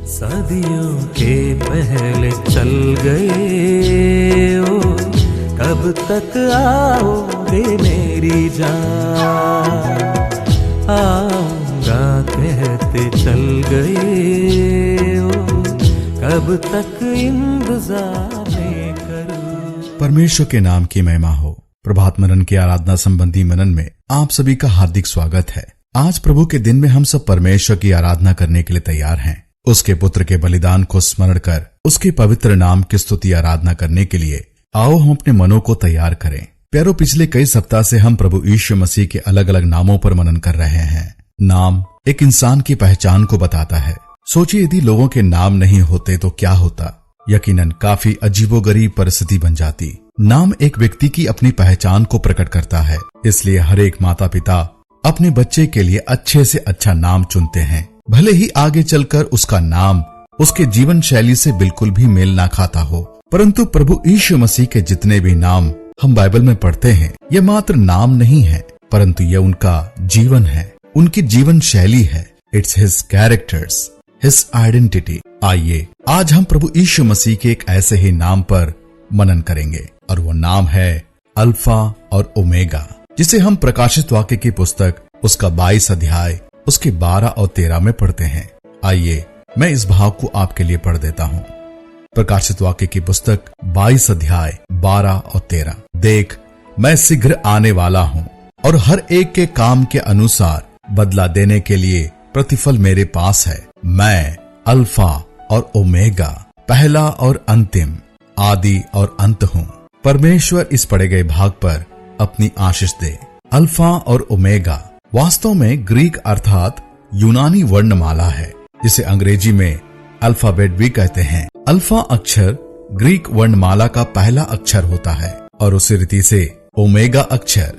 सदियों के पहले चल गए ओ, कब तक आओगे मेरी जान। आऊंगा कहते चल गए ओ, कब तक इंतजार करूं। परमेश्वर के नाम की महिमा हो। प्रभात मनन की आराधना संबंधी मनन में आप सभी का हार्दिक स्वागत है। आज प्रभु के दिन में हम सब परमेश्वर की आराधना करने के लिए तैयार हैं। उसके पुत्र के बलिदान को स्मरण कर उसके पवित्र नाम की स्तुति आराधना करने के लिए आओ हम अपने मनों को तैयार करें। प्यारो, पिछले कई सप्ताह से हम प्रभु यीशु मसीह के अलग अलग नामों पर मनन कर रहे हैं। नाम एक इंसान की पहचान को बताता है। सोचिए, यदि लोगों के नाम नहीं होते तो क्या होता। यकीनन काफी अजीबोगरीब परिस्थिति बन जाती। नाम एक व्यक्ति की अपनी पहचान को प्रकट करता है, इसलिए हर एक माता पिता अपने बच्चे के लिए अच्छे से अच्छा नाम चुनते हैं, भले ही आगे चलकर उसका नाम उसके जीवन शैली से बिल्कुल भी मेल ना खाता हो। परंतु प्रभु यीशु मसीह के जितने भी नाम हम बाइबल में पढ़ते हैं, ये मात्र नाम नहीं है, परंतु यह उनका जीवन है, उनकी जीवन शैली है। It's his characters, his identity. आइए आज हम प्रभु यीशु मसीह के एक ऐसे ही नाम पर मनन करेंगे, और वो नाम है अल्फा और ओमेगा, जिसे हम प्रकाशित वाक्य की पुस्तक उसका 22 अध्याय उसके 12 और 13 में पढ़ते हैं। आइए मैं इस भाव को आपके लिए पढ़ देता हूँ। प्रकाशित वाक्य की पुस्तक 22 अध्याय 12 और 13। देख, मैं शीघ्र आने वाला हूँ, और हर एक के काम के अनुसार बदला देने के लिए प्रतिफल मेरे पास है। मैं अल्फा और ओमेगा, पहला और अंतिम, आदि और अंत हूँ। परमेश्वर इस पढ़े गए भाग पर अपनी आशीष दे। अल्फा और ओमेगा वास्तव में ग्रीक अर्थात यूनानी वर्णमाला है, जिसे अंग्रेजी में अल्फाबेट भी कहते हैं। अल्फा अक्षर ग्रीक वर्णमाला का पहला अक्षर होता है, और उसी रीति से ओमेगा अक्षर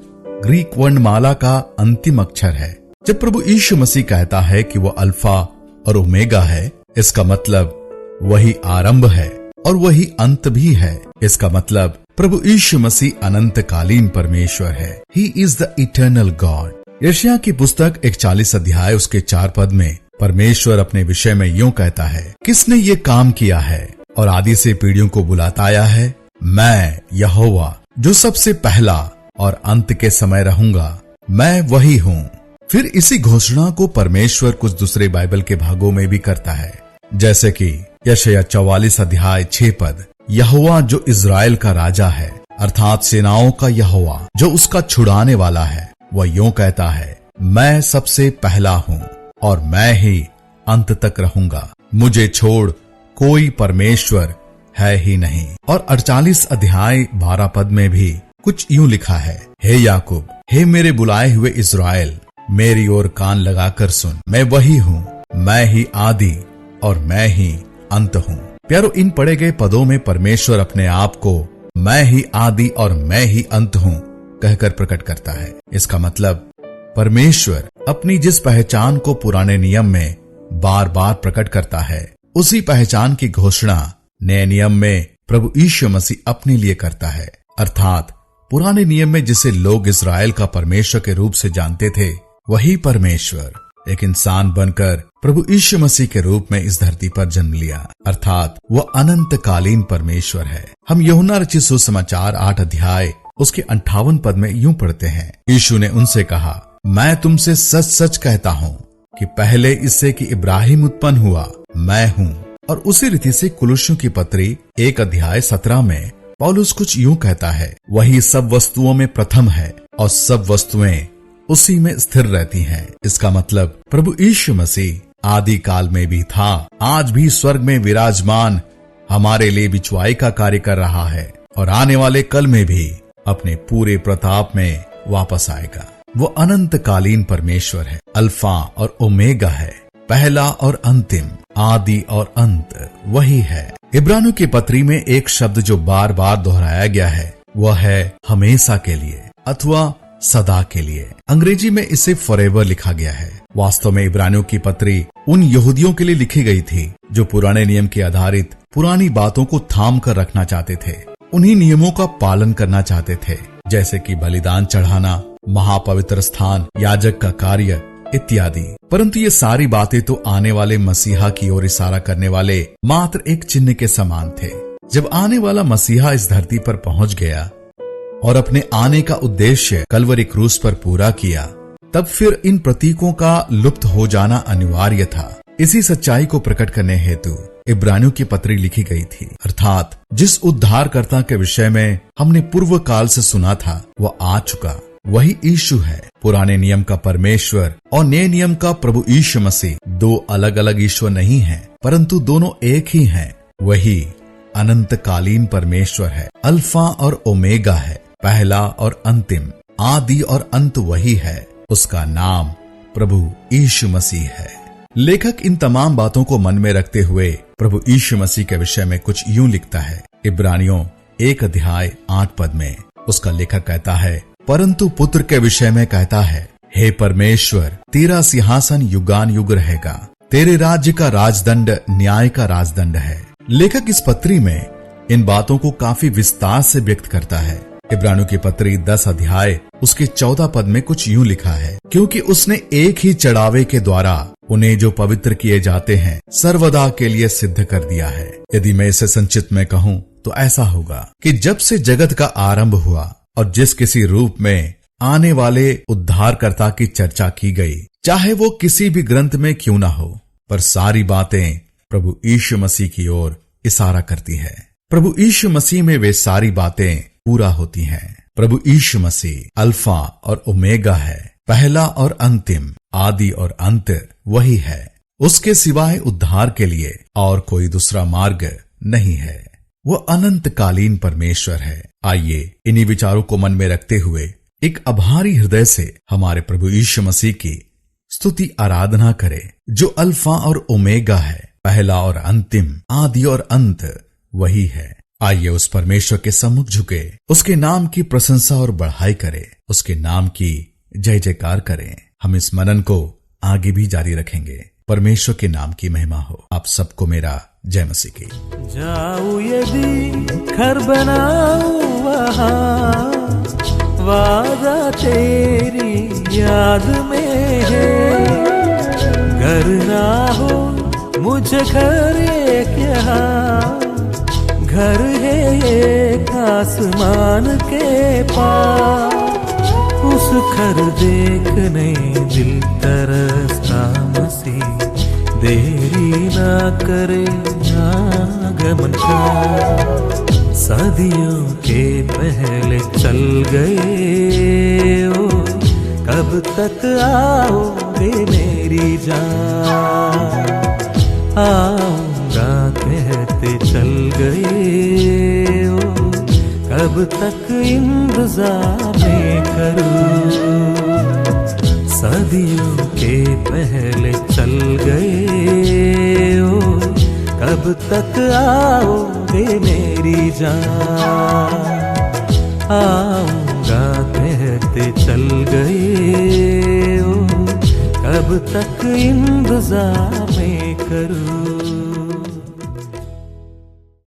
ग्रीक वर्णमाला का अंतिम अक्षर है। जब प्रभु यीशु मसीह कहता है कि वो अल्फा और ओमेगा है, इसका मतलब वही आरंभ है और वही अंत भी है। इसका मतलब प्रभु यीशु मसीह अनंतकालीन परमेश्वर है। He is the eternal God. यशायाह की पुस्तक 41 अध्याय उसके 4 पद में परमेश्वर अपने विषय में यूं कहता है, किसने ये काम किया है और आदि से पीढ़ियों को बुलाता आया है? मैं यहोवा, जो सबसे पहला और अंत के समय रहूंगा, मैं वही हूँ। फिर इसी घोषणा को परमेश्वर कुछ दूसरे बाइबल के भागों में भी करता है, जैसे कि यशायाह 44 अध्याय 6 पद, यहोवा जो इज़राइल का राजा है, अर्थात सेनाओं का यहोवा जो उसका छुड़ाने वाला है, वह यूं कहता है, मैं सबसे पहला हूँ और मैं ही अंत तक रहूंगा। मुझे छोड़ कोई परमेश्वर है ही नहीं। और 48 अध्याय 12 पद में भी कुछ यूं लिखा है, हे याकूब, हे मेरे बुलाए हुए इज़राइल, मेरी ओर कान लगाकर सुन, मैं वही हूँ, मैं ही आदि और मैं ही अंत हूँ। प्यारो, इन पढ़े गए पदों में परमेश्वर अपने आप को मैं ही आदि और मैं ही अंत हूँ कहकर प्रकट करता है। इसका मतलब परमेश्वर अपनी जिस पहचान को पुराने नियम में बार बार प्रकट करता है, उसी पहचान की घोषणा नए नियम में प्रभु यीशु मसीह अपने लिए करता है। अर्थात पुराने नियम में जिसे लोग इज़राइल का परमेश्वर के रूप से जानते थे, वही परमेश्वर एक इंसान बनकर प्रभु यीशु मसीह के रूप में इस धरती पर जन्म लिया। अर्थात वह अनंतकालीन परमेश्वर है। हम यूहन्ना रचित सुसमाचार 8 अध्याय उसके 58 पद में यूं पढ़ते हैं, यीशु ने उनसे कहा, मैं तुमसे सच सच कहता हूँ कि पहले इससे कि इब्राहिम उत्पन्न हुआ, मैं हूँ। और उसी रीति से कुलुस्सियों की पत्री 1 अध्याय 17 में पौलुस कुछ यूं कहता है, वही सब वस्तुओं में प्रथम है और सब वस्तुएं उसी में स्थिर रहती हैं। इसका मतलब प्रभु यीशु मसीह आदि काल में भी था, आज भी स्वर्ग में विराजमान हमारे लिए बिचवाई का कार्य कर रहा है, और आने वाले कल में भी अपने पूरे प्रताप में वापस आएगा। वो अनंतकालीन परमेश्वर है, अल्फा और ओमेगा है, पहला और अंतिम, आदि और अंत वही है। इब्रानियों की पत्री में एक शब्द जो बार बार दोहराया गया है, वह है हमेशा के लिए अथवा सदा के लिए। अंग्रेजी में इसे फॉरएवर लिखा गया है। वास्तव में इब्रानियों की पत्री उन यहूदियों के लिए लिखी गई थी जो पुराने नियम के आधारित पुरानी बातों को थाम कर रखना चाहते थे, उन्हीं नियमों का पालन करना चाहते थे, जैसे कि बलिदान चढ़ाना, महापवित्र स्थान, याजक का कार्य इत्यादि। परंतु ये सारी बातें तो आने वाले मसीहा की ओर इशारा करने वाले मात्र एक चिन्ह के समान थे। जब आने वाला मसीहा इस धरती पर पहुंच गया और अपने आने का उद्देश्य कलवरी क्रूस पर पूरा किया, तब फिर इन प्रतीकों का लुप्त हो जाना अनिवार्य था। इसी सच्चाई को प्रकट करने हेतु इब्रानियों की पत्री लिखी गई थी, अर्थात जिस उद्धारकर्ता के विषय में हमने पूर्व काल से सुना था वह आ चुका, वही यीशु है। पुराने नियम का परमेश्वर और नए नियम का प्रभु यीशु मसीह दो अलग अलग ईश्वर नहीं हैं, परंतु दोनों एक ही हैं। वही अनंतकालीन परमेश्वर है, अल्फा और ओमेगा है, पहला और अंतिम, आदि और अंत वही है। उसका नाम प्रभु यीशु मसीह है। लेखक इन तमाम बातों को मन में रखते हुए प्रभु यीशु मसीह के विषय में कुछ यूं लिखता है। इब्रानियों 1 अध्याय 8 पद में उसका लेखक कहता है, परंतु पुत्र के विषय में कहता है, हे परमेश्वर, तेरा सिंहासन युगान युग रहेगा, तेरे राज्य का राजदंड न्याय का राजदंड है। लेखक इस पत्री में इन बातों को काफी विस्तार से व्यक्त करता है। इब्रानियों की पत्री 10 अध्याय उसके 14 पद में कुछ यूं लिखा है, क्योंकि उसने एक ही चढ़ावे के द्वारा उन्हें जो पवित्र किए जाते हैं सर्वदा के लिए सिद्ध कर दिया है। यदि मैं इसे संक्षिप्त में कहूँ तो ऐसा होगा कि जब से जगत का आरंभ हुआ और जिस किसी रूप में आने वाले उद्धारकर्ता की चर्चा की गई, चाहे वो किसी भी ग्रंथ में क्यों ना हो, पर सारी बातें प्रभु यीशु मसीह की ओर इशारा करती है। प्रभु यीशु मसीह में वे सारी बातें पूरा होती हैं। प्रभु यीशु मसीह अल्फा और ओमेगा है, पहला और अंतिम, आदि और अंत वही है। उसके सिवाय उद्धार के लिए और कोई दूसरा मार्ग नहीं है। वो अनंतकालीन परमेश्वर है। आइए इन्हीं विचारों को मन में रखते हुए एक आभारी हृदय से हमारे प्रभु यीशु मसीह की स्तुति आराधना करें, जो अल्फा और ओमेगा है, पहला और अंतिम, आदि और अंत वही है। आइए उस परमेश्वर के सम्मुख झुके, उसके नाम की प्रशंसा और बढ़ाई करें, उसके नाम की जय जयकार करें। हम इस मनन को आगे भी जारी रखेंगे। परमेश्वर के नाम की महिमा हो। आप सबको मेरा जय मसीह की। जाऊं यदि घर बनाऊं वहाँ, वादा तेरी याद में है। घर ना हो मुझे घर एक यहाँ, घर है एक आसमान के पास। उस घर देखने दिल तरसता मसीह, देरी ना करे आगमन का। सदियों के पहले चल गए ओ, कब तक आओगे मेरी जान। आऊंगा कहते चल गए ओ, कब तक इंतजार में करूं। सदियों के पहले चल गए ओ, कब तक आओगे मेरी जान। आऊंगा कहते चल गए ओ, कब तक इंतजार में करूं।